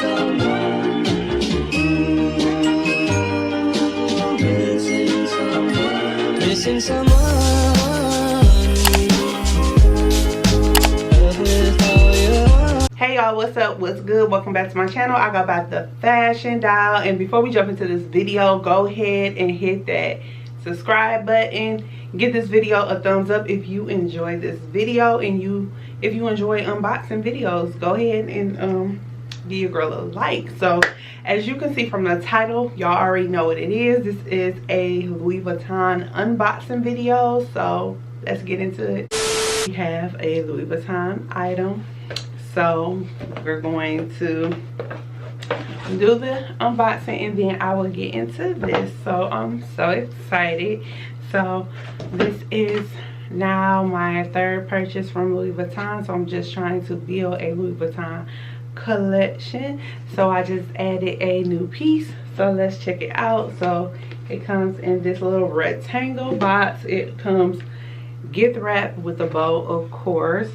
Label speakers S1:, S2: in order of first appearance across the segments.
S1: someone. Missing someone. Missing someone.
S2: Hey y'all, what's up, what's good? Welcome back to my channel. I got about the fashion dial, and before we jump into this video, go ahead and hit that subscribe button. Give this video a thumbs up if you enjoy this video, and if you enjoy unboxing videos, go ahead and give your girl a like. So as you can see from the title, y'all already know what it is. This is a Louis Vuitton unboxing video, so let's get into it. We have a Louis Vuitton item, so we're going to do the unboxing and then I will get into this. So I'm so excited. So this is now my third purchase from Louis Vuitton, so I'm just trying to build a Louis Vuitton collection. So I just added a new piece, so let's check it out. So it comes in this little rectangle box. It comes gift wrapped with a bow, of course.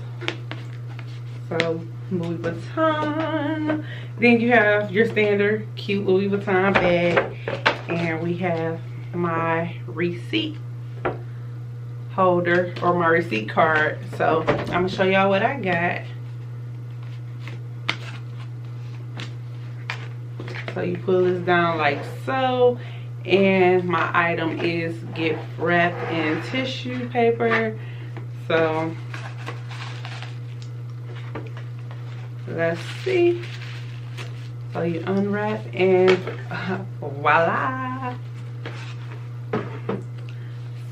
S2: So Louis Vuitton. Then you have your standard cute Louis Vuitton bag, and we have my receipt holder, or my receipt card. So I'm gonna show y'all what I got. So you pull this down like so, and my item is gift wrapped in tissue paper. So let's see. So you unwrap and voila.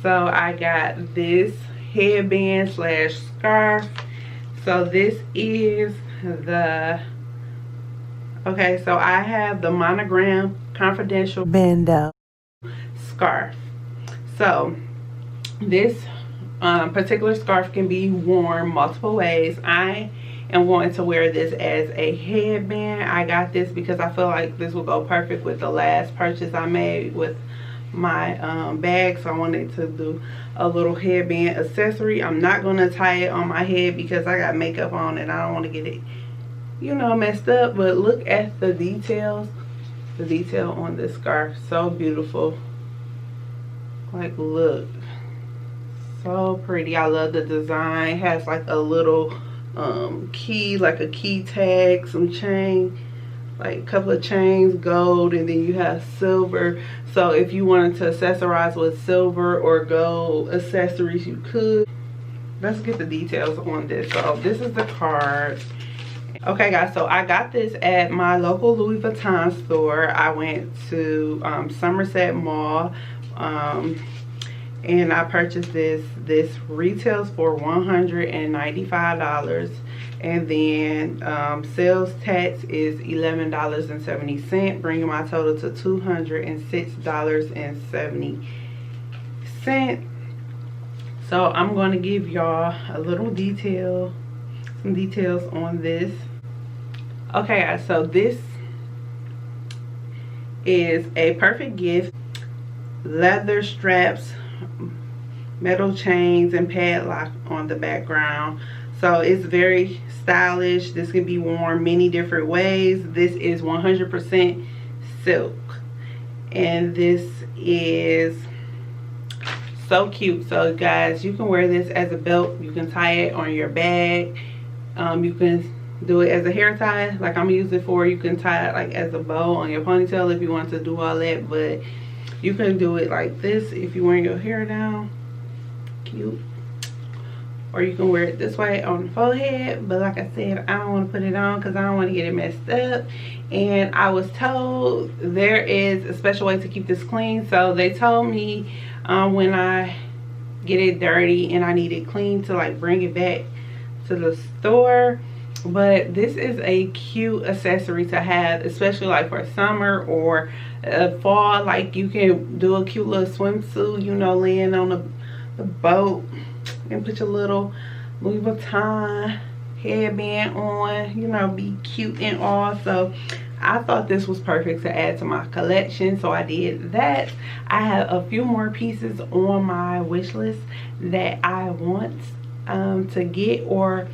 S2: So I got this headband slash scarf. So this is the, okay, so I have the monogram confidential bandeau scarf. So this particular scarf can be worn multiple ways. I am wanting to wear this as a headband. I got this because I feel like this will go perfect with the last purchase I made with my bag. So I wanted to do a little headband accessory. I'm not going to tie it on my head because I got makeup on and I don't want to get it, you know, messed up. But look at the details. The detail on this scarf, so beautiful. Like, look, so pretty. I love the design. It has like a little key, like a key tag, some chain, like a couple of chains, gold, and then you have silver. So if you wanted to accessorize with silver or gold accessories, you could. Let's get the details on this. So this is the card. Okay guys, so I got this at my local Louis Vuitton store. I went to Somerset Mall, and I purchased this. This retails for $195, and then sales tax is $11.70, bringing my total to $206.70. So I'm going to give y'all a little detail, some details on this. Okay guys, so this is a perfect gift. Leather straps, metal chains, and padlock on the background. So it's very stylish. This can be worn many different ways. This is 100% silk, and this is so cute. So guys, you can wear this as a belt. You can tie it on your bag. You can do it as a hair tie, like I'm using it for. You can tie it like as a bow on your ponytail if you want to do all that, but you can do it like this if you're wearing your hair down. Cute. Or you can wear it this way on the forehead, but like I said, I don't want to put it on because I don't want to get it messed up. And I was told there is a special way to keep this clean. So they told me when I get it dirty and I need it clean to like bring it back to the store. But this is a cute accessory to have, especially like for summer or fall. Like you can do a cute little swimsuit, you know, laying on the boat, and put your little Louis Vuitton headband on, you know, be cute and all. So I thought this was perfect to add to my collection, so I did that. I have a few more pieces on my wish list that I want to get, or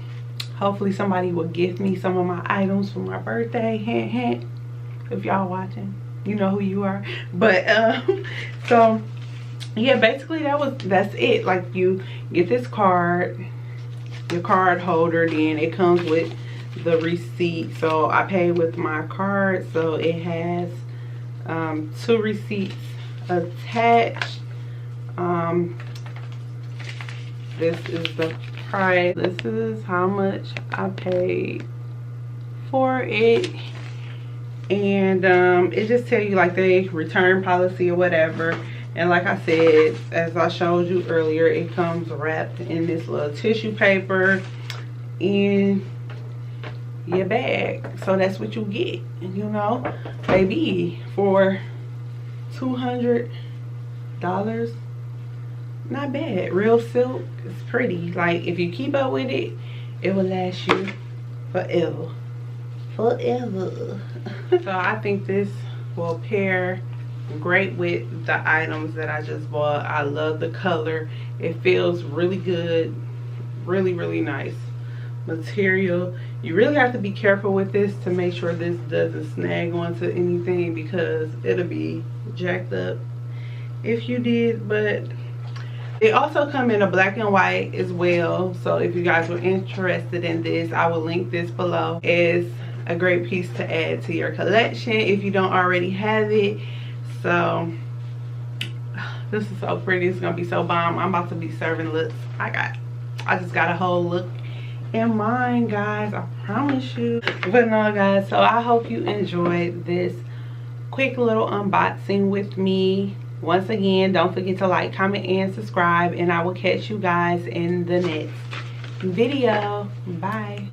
S2: hopefully somebody will gift me some of my items for my birthday. Hint, hint. If y'all watching, you know who you are. But so yeah, basically that's it. Like, you get this card, your card holder, then it comes with the receipt. So I paid with my card, so it has 2 receipts attached. This is the price. This is how much I paid for it. And it just tell you like the return policy or whatever. And like I said, as I showed you earlier, it comes wrapped in this little tissue paper in your bag. So that's what you get, you know, baby, for $200. Not bad. Real silk. It's pretty. Like, if you keep up with it, it will last you forever. Forever. So I think this will pair great with the items that I just bought. I love the color. It feels really good. Really, really nice material. You really have to be careful with this to make sure this doesn't snag onto anything, because it'll be jacked up if you did. But it also come in a black and white as well. So if you guys were interested in this, I will link this below. It's a great piece to add to your collection if you don't already have it. So this is so pretty. It's gonna be so bomb. I'm about to be serving looks. I just got a whole look in mind, guys. I promise you. But no, guys, so I hope you enjoyed this quick little unboxing with me. Once again, don't forget to like, comment, and subscribe, and I will catch you guys in the next video. Bye.